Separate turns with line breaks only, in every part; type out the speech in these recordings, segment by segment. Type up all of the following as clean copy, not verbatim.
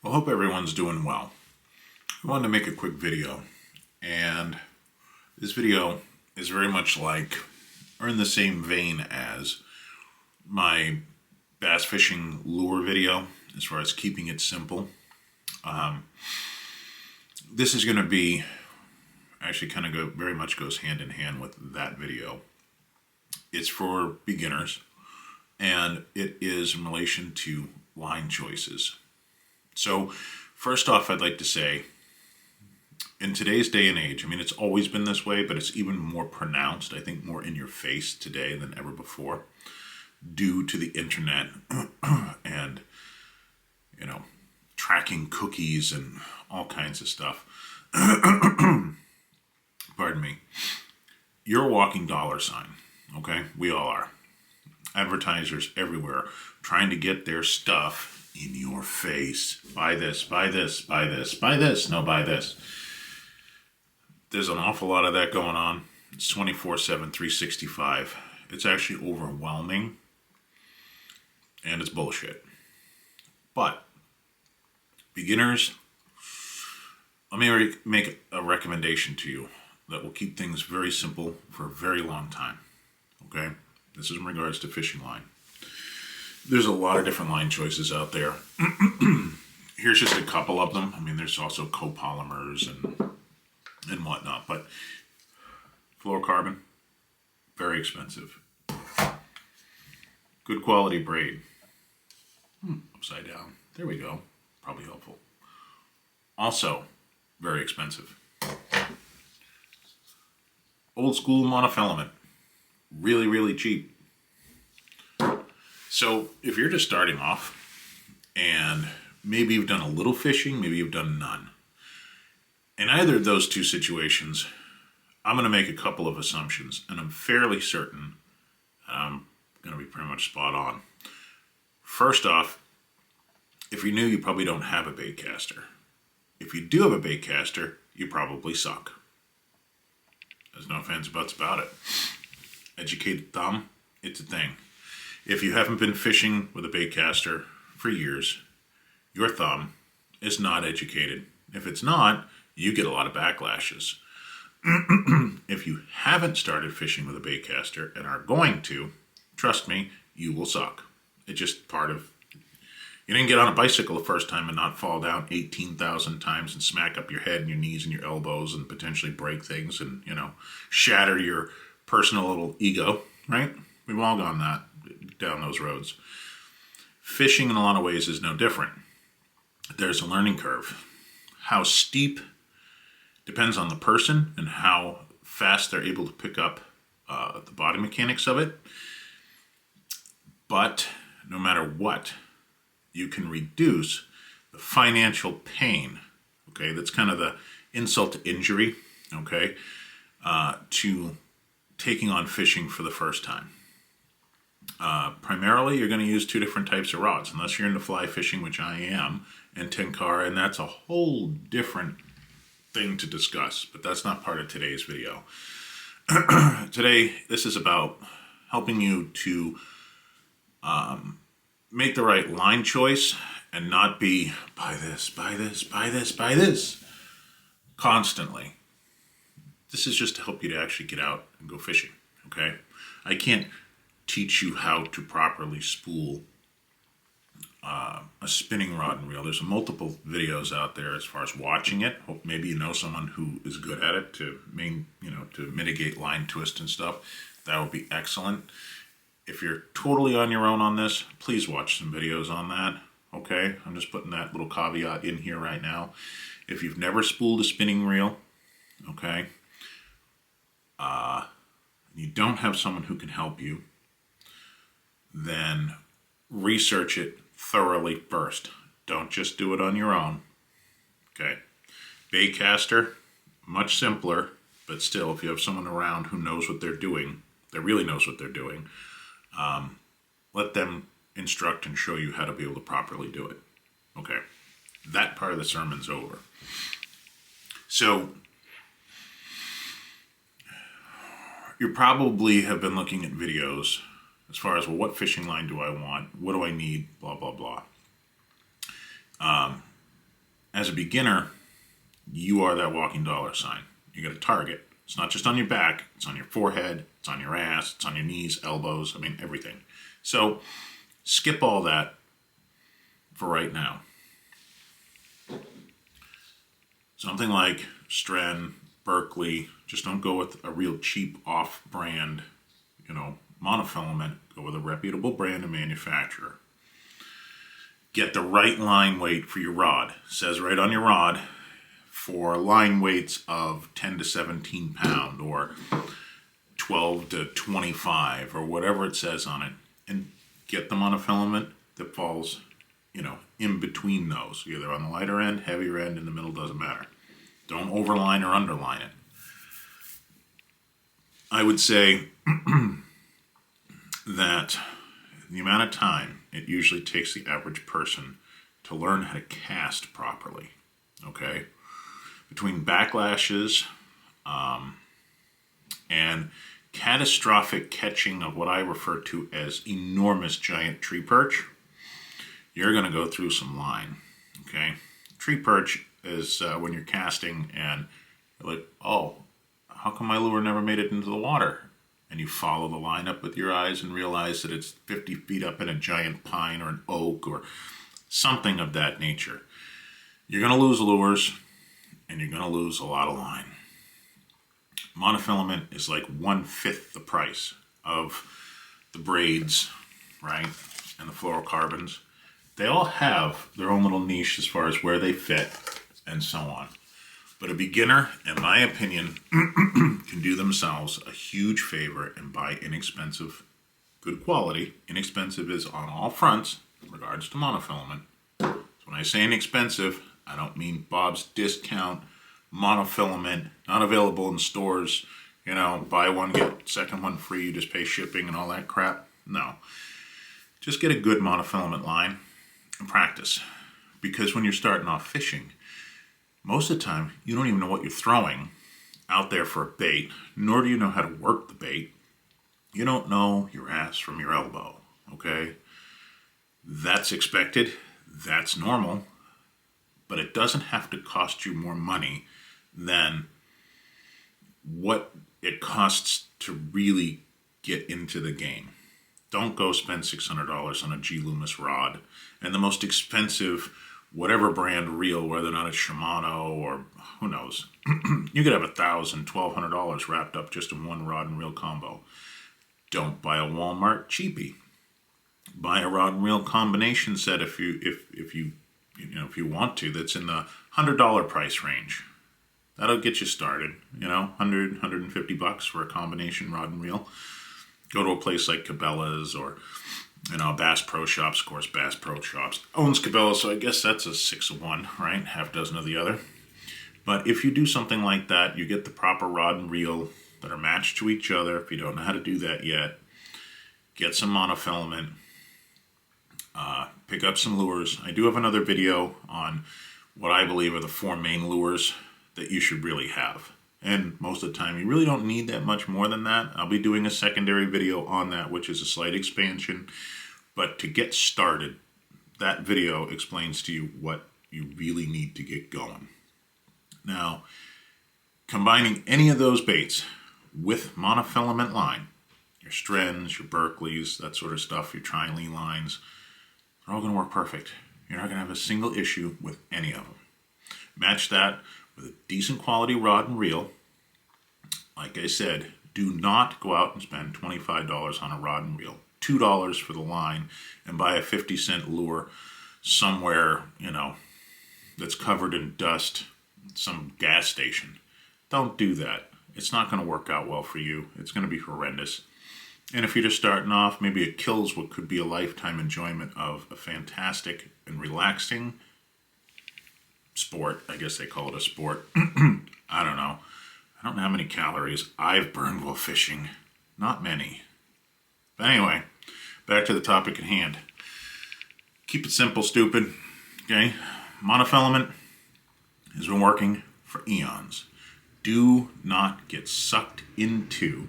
Well, hope everyone's doing well. I wanted to make a quick video, and this video is very much like, or in the same vein as, my bass fishing lure video, as far as keeping it simple. This is going to be, actually kind of very much goes hand in hand with that video. It's for beginners, and it is in relation to line choices. So, first off, I'd like to say, in today's day and age, I mean, it's always been this way, but it's even more pronounced, I think more in your face today than ever before, due to the internet and, tracking cookies and all kinds of stuff. Pardon me. You're a walking dollar sign, okay? We all are. Advertisers everywhere trying to get their stuff in your face. Buy this, buy this, buy this, buy this, no, buy this. There's an awful lot of that going on. It's 24/7, 365. It's actually overwhelming, and it's bullshit. But beginners, let me make a recommendation to you that will keep things very simple for a very long time. Okay? This is in regards to fishing line. There's a lot of different line choices out there. Here's just a couple of them. I mean, there's also copolymers and whatnot, but fluorocarbon, very expensive. Good quality braid. Upside down. There we go. Probably helpful. Also, very expensive. Old school monofilament. Really, really cheap. So if you're just starting off and maybe you've done a little fishing, maybe you've done none. In either of those two situations, I'm going to make a couple of assumptions, and I'm fairly certain I'm going to be pretty much spot on. First off, if you're new, you probably don't have a bait caster. If you do have a bait caster, you probably suck. There's no ifs, buts about it. Educated thumb, it's a thing. If you haven't been fishing with a bait caster for years, your thumb is not educated. If it's not, you get a lot of backlashes. If you haven't started fishing with a bait caster and are going to, trust me, you will suck. It's just part of... You didn't get on a bicycle the first time and not fall down 18,000 times and smack up your head and your knees and your elbows and potentially break things and, shatter your personal little ego, right? We've all gone down those roads. Fishing in a lot of ways is no different. There's a learning curve. How steep depends on the person and how fast they're able to pick up the body mechanics of it. But no matter what, you can reduce the financial pain, okay? That's kind of the insult to injury, okay? To taking on fishing for the first time. Primarily, you're going to use two different types of rods, unless you're into fly fishing, which I am, and tenkara, and that's a whole different thing to discuss, but that's not part of today's video. Today, this is about helping you to make the right line choice and not be buy this, buy this, buy this, buy this constantly. This is just to help you to actually get out and go fishing, okay? I can't teach you how to properly spool a spinning rod and reel. There's multiple videos out there as far as watching it. Hope maybe you know someone who is good at it to mitigate line twist and stuff. That would be excellent. If you're totally on your own on this, please watch some videos on that. Okay, I'm just putting that little caveat in here right now. If you've never spooled a spinning reel, okay, you don't have someone who can help you, then research it thoroughly first. Don't just do it on your own. Okay. Bait caster, much simpler, but still, if you have someone around who knows what they're doing, that really knows what they're doing, let them instruct and show you how to be able to properly do it. Okay. That part of the sermon's over. So, you probably have been looking at videos as far as, well, what fishing line do I want? What do I need? Blah, blah, blah. as a beginner, you are that walking dollar sign. You got a target. It's not just on your back, it's on your forehead, it's on your ass, it's on your knees, elbows, I mean, everything. So skip all that for right now. Something like Stren, Berkeley, just don't go with a real cheap off-brand, monofilament. Go with a reputable brand and manufacturer. Get the right line weight for your rod. It says right on your rod for line weights of 10 to 17 pound or 12 to 25 or whatever it says on it. And get the monofilament that falls, in between those. Either on the lighter end, heavier end, in the middle, doesn't matter. Don't overline or underline it. I would say that the amount of time it usually takes the average person to learn how to cast properly, okay? Between backlashes and catastrophic catching of what I refer to as enormous giant tree perch, you're going to go through some line, okay? Tree perch is when you're casting and you're like, oh, how come my lure never made it into the water? And you follow the line up with your eyes and realize that it's 50 feet up in a giant pine or an oak or something of that nature. You're going to lose lures and you're going to lose a lot of line. Monofilament is like 1/5 the price of the braids, right? And the fluorocarbons. They all have their own little niche as far as where they fit and so on. But a beginner, in my opinion, can do themselves a huge favor and buy inexpensive, good quality. Inexpensive is on all fronts in regards to monofilament. So when I say inexpensive, I don't mean Bob's Discount, monofilament, not available in stores, buy one, get second one free, you just pay shipping and all that crap. No. Just get a good monofilament line and practice. Because when you're starting off fishing, most of the time, you don't even know what you're throwing out there for a bait, nor do you know how to work the bait. You don't know your ass from your elbow, okay? That's expected. That's normal. But it doesn't have to cost you more money than what it costs to really get into the game. Don't go spend $600 on a G Loomis rod and the most expensive whatever brand reel, whether or not it's Shimano or who knows. You could have $1,000, $1,200 wrapped up just in one rod and reel combo. Don't buy a Walmart cheapie. Buy a rod and reel combination set if you want to. That's in the $100 price range. That'll get you started. $100, $150 for a combination rod and reel. Go to a place like Cabela's or Bass Pro Shops. Of course, Bass Pro Shops owns Cabela, so I guess that's a 6 of one, right? Half dozen of the other. But if you do something like that, you get the proper rod and reel that are matched to each other. If you don't know how to do that yet, get some monofilament. Pick up some lures. I do have another video on what I believe are the 4 main lures that you should really have. And most of the time, you really don't need that much more than that. I'll be doing a secondary video on that, which is a slight expansion. But to get started, that video explains to you what you really need to get going. Now, combining any of those baits with monofilament line, your Strens, your Berkeleys, that sort of stuff, your Trilene lines, they're all going to work perfect. You're not going to have a single issue with any of them. Match that with a decent quality rod and reel. Like I said, do not go out and spend $25 on a rod and reel, $2 for the line, and buy a 50-cent lure somewhere, that's covered in dust, some gas station. Don't do that. It's not going to work out well for you. It's going to be horrendous. And if you're just starting off, maybe it kills what could be a lifetime enjoyment of a fantastic and relaxing sport. I guess they call it a sport. I don't know. I don't know how many calories I've burned while fishing. Not many. But anyway, back to the topic at hand. Keep it simple, stupid. Okay? Monofilament has been working for eons. Do not get sucked into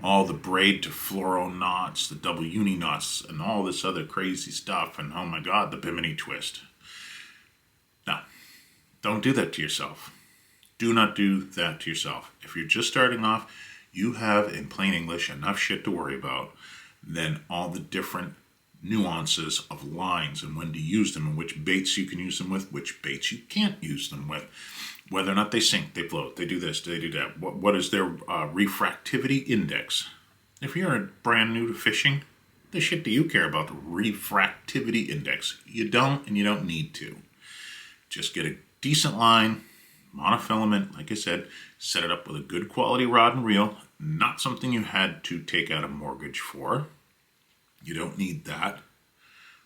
all the braid to fluoro knots, the double uni knots, and all this other crazy stuff. And oh my God, the Bimini twist. No. Don't do that to yourself. Do not do that to yourself. If you're just starting off, you have, in plain English, enough shit to worry about than all the different nuances of lines and when to use them and which baits you can use them with, which baits you can't use them with, whether or not they sink, they float, they do this, they do that. What is their refractivity index? If you're brand new to fishing, the shit do you care about the refractivity index? You don't, and you don't need to. Just get a decent line, monofilament, like I said, set it up with a good quality rod and reel, not something you had to take out a mortgage for. You don't need that.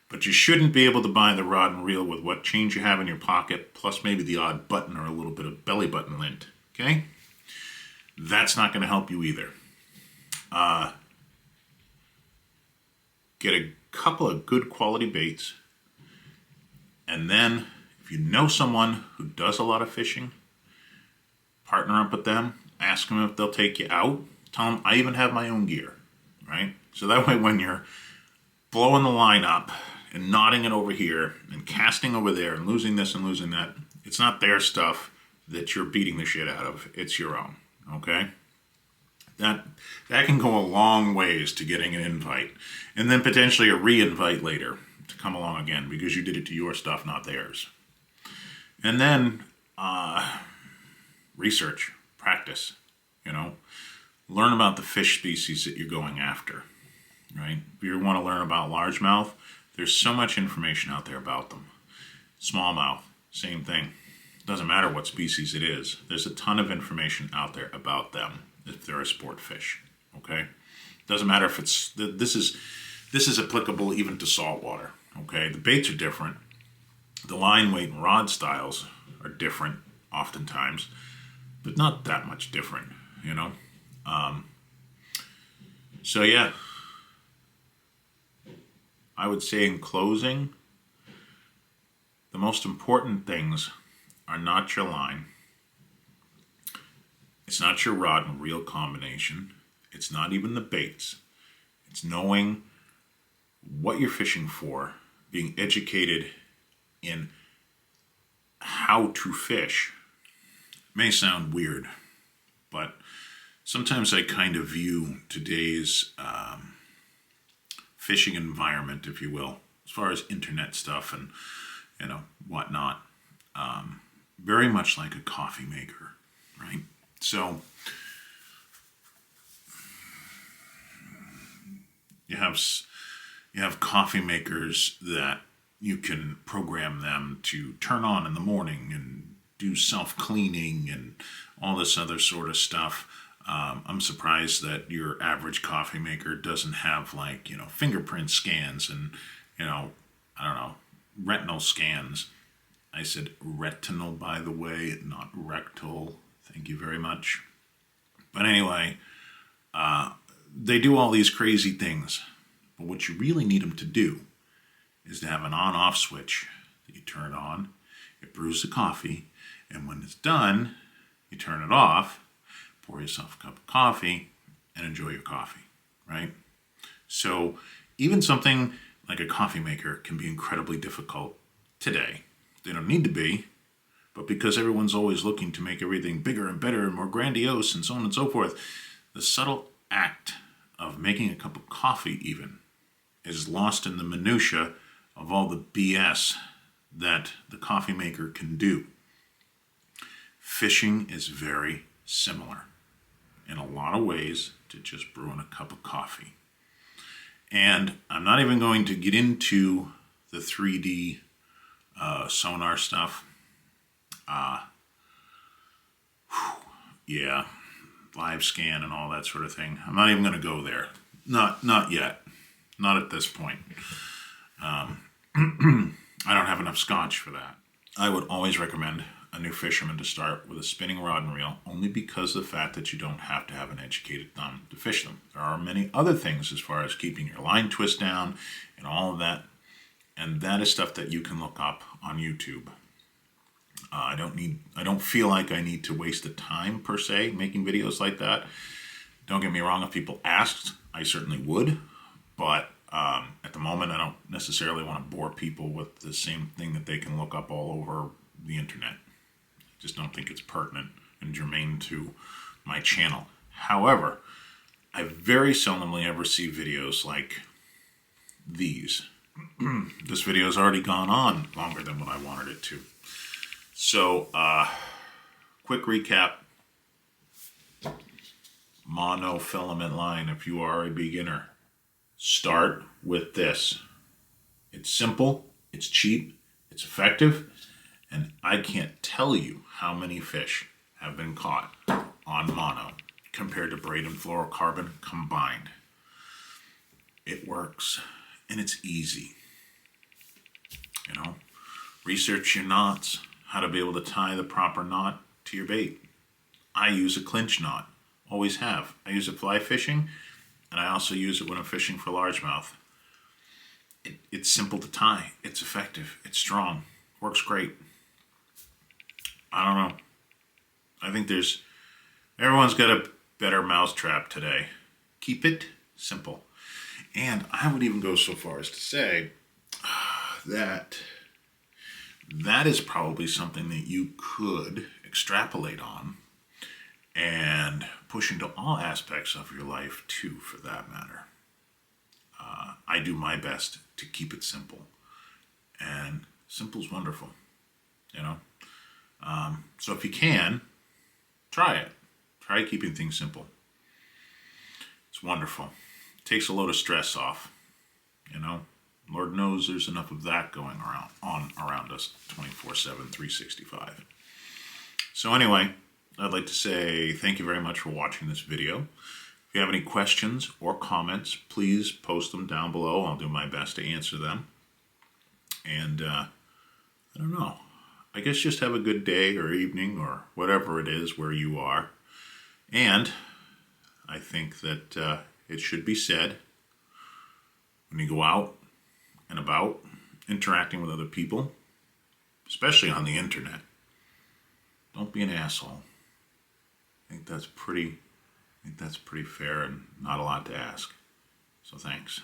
But you shouldn't be able to buy the rod and reel with what change you have in your pocket, plus maybe the odd button or a little bit of belly button lint, okay? That's not going to help you either. Get a couple of good quality baits, and then if you know someone who does a lot of fishing, partner up with them, ask them if they'll take you out, tell them I even have my own gear, right? So that way when you're blowing the line up and knotting it over here and casting over there and losing this and losing that, it's not their stuff that you're beating the shit out of, it's your own, okay? That can go a long ways to getting an invite, and then potentially a re-invite later to come along again because you did it to your stuff, not theirs. And then research, practice, learn about the fish species that you're going after, right? If you want to learn about largemouth, there's so much information out there about them. Smallmouth, same thing. Doesn't matter what species it is. There's a ton of information out there about them if they're a sport fish, okay? Doesn't matter if it's, this is applicable even to saltwater, okay? The baits are different. The line weight and rod styles are different oftentimes, but not that much different, So yeah, I would say in closing, the most important things are not your line. It's not your rod and reel combination. It's not even the baits. It's knowing what you're fishing for, being educated in how to fish. It may sound weird, but sometimes I kind of view today's fishing environment, if you will, as far as internet stuff and whatnot, very much like a coffee maker, right? So you have coffee makers that you can program them to turn on in the morning and do self-cleaning and all this other sort of stuff. I'm surprised that your average coffee maker doesn't have fingerprint scans and, retinal scans. I said retinal, by the way, not rectal. Thank you very much. But anyway, they do all these crazy things. But what you really need them to do is to have an on-off switch that you turn on, it brews the coffee, and when it's done, you turn it off, pour yourself a cup of coffee, and enjoy your coffee, right? So even something like a coffee maker can be incredibly difficult today. They don't need to be, but because everyone's always looking to make everything bigger and better and more grandiose and so on and so forth, the subtle act of making a cup of coffee even is lost in the minutia of all the BS that the coffee maker can do. Fishing is very similar in a lot of ways to just brewing a cup of coffee. And I'm not even going to get into the 3D sonar stuff. Live scan and all that sort of thing. I'm not even going to go there. Not yet. Not at this point. I don't have enough scotch for that. I would always recommend a new fisherman to start with a spinning rod and reel, only because of the fact that you don't have to have an educated thumb to fish them. There are many other things as far as keeping your line twist down and all of that, and that is stuff that you can look up on YouTube. I don't feel like I need to waste the time per se making videos like that. Don't get me wrong, if people asked, I certainly would, but at the moment I don't necessarily want to bore people with the same thing that they can look up all over the internet. Just don't think it's pertinent and germane to my channel. However, I very seldomly ever see videos like these. This video has already gone on longer than what I wanted it to. So, quick recap. Monofilament line, if you are a beginner, start with this. It's simple, it's cheap, it's effective, and I can't tell you how many fish have been caught on mono compared to braid and fluorocarbon combined. It works, and it's easy. Research your knots, how to be able to tie the proper knot to your bait. I use a clinch knot, always have. I use it fly fishing, and I also use it when I'm fishing for largemouth. It's simple to tie, it's effective, it's strong, works great. I don't know. I think everyone's got a better mousetrap today. Keep it simple. And I would even go so far as to say that is probably something that you could extrapolate on and push into all aspects of your life too, for that matter. I do my best to keep it simple, and simple's wonderful, So if you can, try it. Try keeping things simple. It's wonderful. It takes a load of stress off, Lord knows there's enough of that going around us 24/7, 365. So anyway, I'd like to say thank you very much for watching this video. If you have any questions or comments, please post them down below. I'll do my best to answer them. And I don't know. I guess just have a good day or evening or whatever it is where you are. And I think that it should be said, when you go out and about interacting with other people, especially on the internet, don't be an asshole. I think that's pretty fair and not a lot to ask. So thanks.